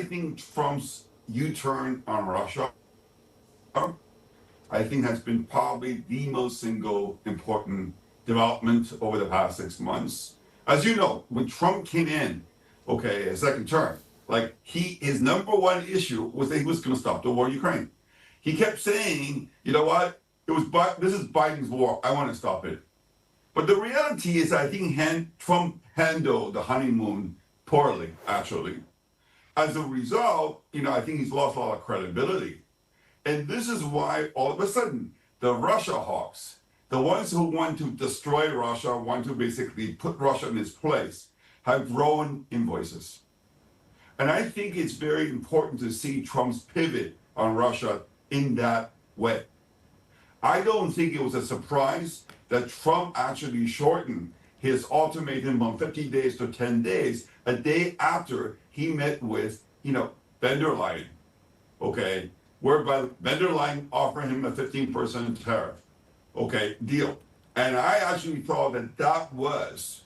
think Trump's U-turn on Russia, I think has been probably the most single important development over the past 6 months. As you know, when Trump came in, okay, a second term, like his number one issue was that he was going to stop the war in Ukraine. He kept saying, you know what, this is Biden's war. I want to stop it. But the reality is, I think Trump handled the honeymoon poorly, actually. As a result, I think he's lost a lot of credibility. And this is why all of a sudden, the Russia hawks, the ones who want to destroy Russia, want to basically put Russia in its place, have grown in voices. And I think it's very important to see Trump's pivot on Russia in that way. I don't think it was a surprise that Trump actually shortened his ultimatum from 50 days to 10 days, a day after he met with, van der Leyen, okay, whereby van der Leyen offered him a 15% tariff, okay, deal. And I actually thought that was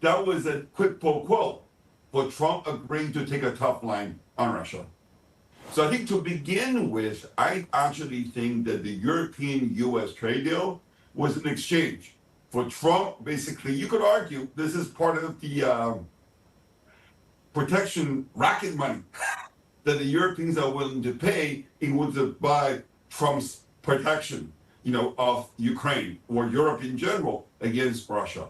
a quid pro quo for Trump agreeing to take a tough line on Russia. So I think to begin with, I actually think that the European-US trade deal was an exchange. For Trump, basically, you could argue this is part of the protection racket money that the Europeans are willing to pay in order to buy Trump's protection, of Ukraine or Europe in general against Russia.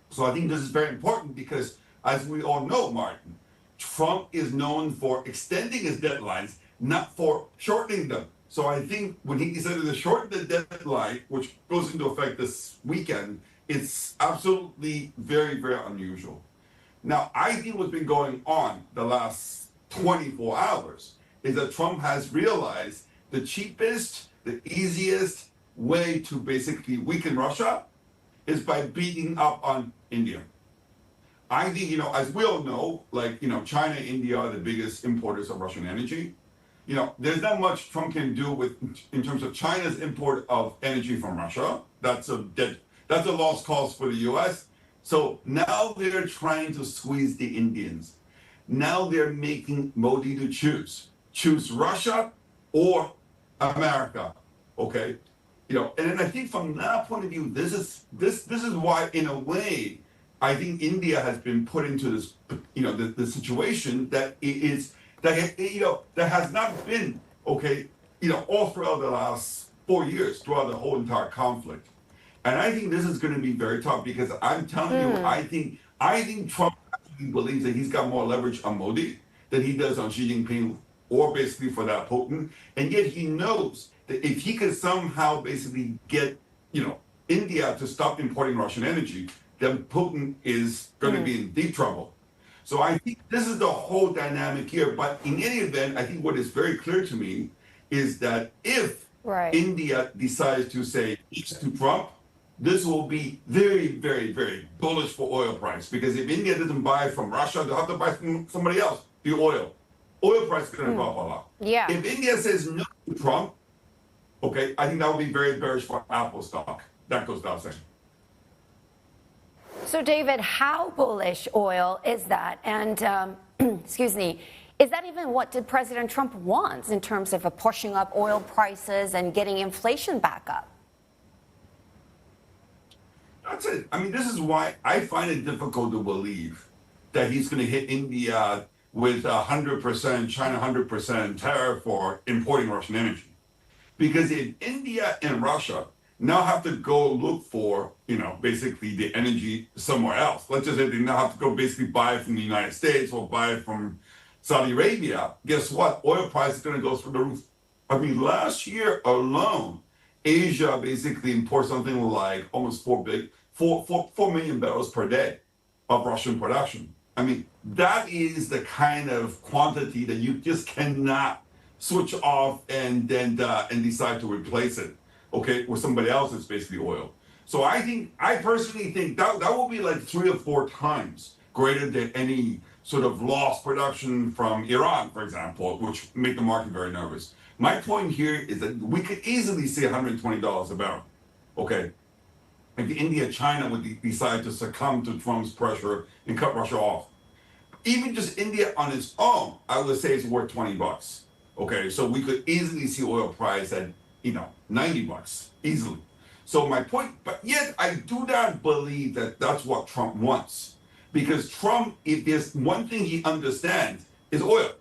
So I think this is very important because, as we all know, Martin, Trump is known for extending his deadlines, not for shortening them. So I think when he decided to shorten the deadline, which goes into effect this weekend, it's absolutely very, very unusual. Now, I think what's been going on the last 24 hours is that Trump has realized the cheapest, the easiest way to basically weaken Russia is by beating up on India. I think, as we all know, China and India are the biggest importers of Russian energy. There's not much Trump can do in terms of China's import of energy from Russia. That's a lost cause for the U.S. So now they're trying to squeeze the Indians. Now they're making Modi to choose Russia or America. Okay, and then I think from that point of view, this is why, in a way, I think India has been put into this, the situation that has not been, all throughout the last 4 years, throughout the whole entire conflict. And I think this is going to be very tough because I'm telling you, I think Trump actually believes that he's got more leverage on Modi than he does on Xi Jinping or basically for that Putin. And yet he knows that if he can somehow basically get, India to stop importing Russian energy, then Putin is going to be in deep trouble. So I think this is the whole dynamic here. But in any event, I think what is very clear to me is that if India decides to say yes to Trump, this will be very, very, very bullish for oil price. Because if India doesn't buy from Russia, they'll have to buy from somebody else, the oil. Oil price is going to drop a lot. Yeah. If India says no to Trump, I think that will be very bearish for Apple stock. That goes without saying. So, David, how bullish oil is that? And, excuse me, is that even what did President Trump wants in terms of pushing up oil prices and getting inflation back up? That's it. I mean, this is why I find it difficult to believe that he's going to hit India with 100%, China 100% tariff for importing Russian energy. Because if India and Russia now have to go look for, basically the energy somewhere else. Let's just say they now have to go basically buy it from the United States or buy it from Saudi Arabia. Guess what? Oil price is going to go through the roof. I mean, last year alone, Asia basically imported something like almost 4 million barrels per day of Russian production. I mean, that is the kind of quantity that you just cannot switch off and then decide to replace it, with somebody else that's basically oil. So I personally think that will be like 3 or 4 times greater than any sort of lost production from Iran, for example, which make the market very nervous. My point here is that we could easily see $120 a barrel, If India, China would decide to succumb to Trump's pressure and cut Russia off. even just India on its own, I would say it's worth $20. Okay, so we could easily see oil price at $90 easily. So my point, but yet I do not believe that that's what Trump wants, because Trump, if there's one thing he understands, is oil.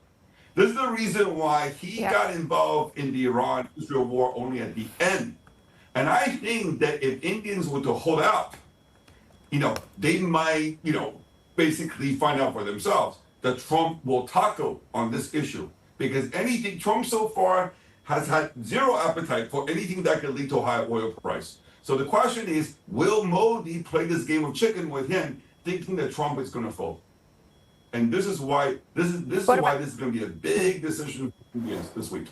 This is the reason why he Yeah. got involved in the Iran-Israel war only at the end. And I think that if Indians were to hold out, they might, basically find out for themselves that Trump will tackle on this issue. Because anything, Trump so far has had zero appetite for anything that could lead to a higher oil price. So the question is, will Modi play this game of chicken with him, thinking that Trump is going to fold? And this is why this is going to be a big decision for Indians this week.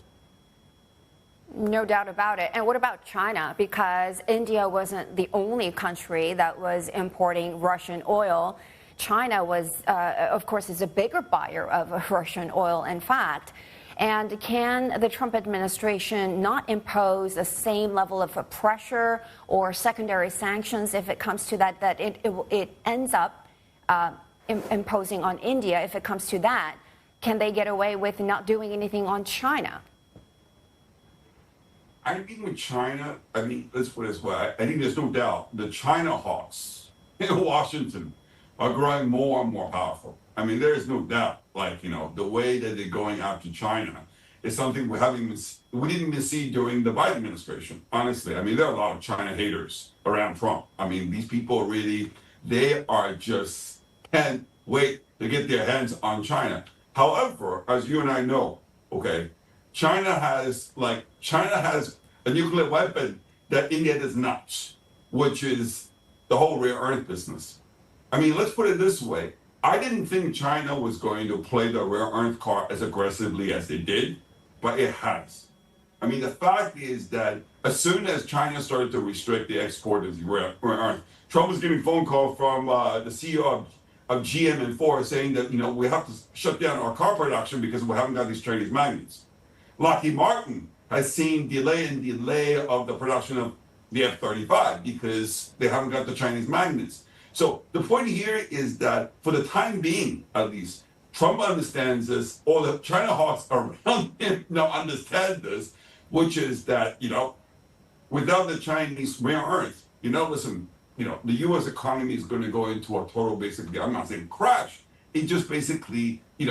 No doubt about it. And what about China? Because India wasn't the only country that was importing Russian oil. China was, of course, is a bigger buyer of Russian oil, in fact. And can the Trump administration not impose the same level of pressure or secondary sanctions if it comes to that, that it ends up imposing on India if it comes to that? Can they get away with not doing anything on China? I think with China, let's put it this way. I think there's no doubt the China hawks in Washington are growing more and more powerful. There is no doubt, the way that they're going after China is something we didn't even see during the Biden administration, honestly. There are a lot of China haters around Trump. These people really, they are just can't wait to get their hands on China. However, as you and I know, okay, China has a nuclear weapon that India does not, which is the whole rare earth business. Let's put it this way. I didn't think China was going to play the rare earth card as aggressively as they did, but it has. The fact is that as soon as China started to restrict the export of rare earth, Trump was getting a phone call from the CEO of GM and Ford saying that, we have to shut down our car production because we haven't got these Chinese magnets. Lockheed Martin has seen delay of the production of the F-35 because they haven't got the Chinese magnets. So the point here is that for the time being, at least, Trump understands this, or the China hawks around him now understand this, which is that, without the Chinese rare earth, listen, the U.S. economy is going to go into a total, basically, I'm not saying crash. It just basically, is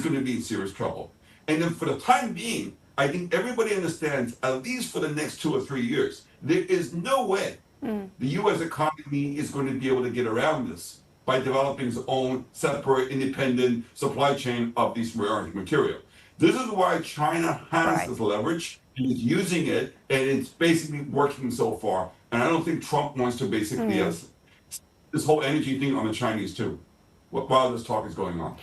going to be in serious trouble. And then for the time being, I think everybody understands, at least for the next 2 or 3 years, there is no way the U.S. economy is going to be able to get around this by developing its own separate, independent supply chain of these rare earth material. This is why China has this leverage and is using it, and it's basically working so far. And I don't think Trump wants to basically this whole energy thing on the Chinese too, while this talk is going on.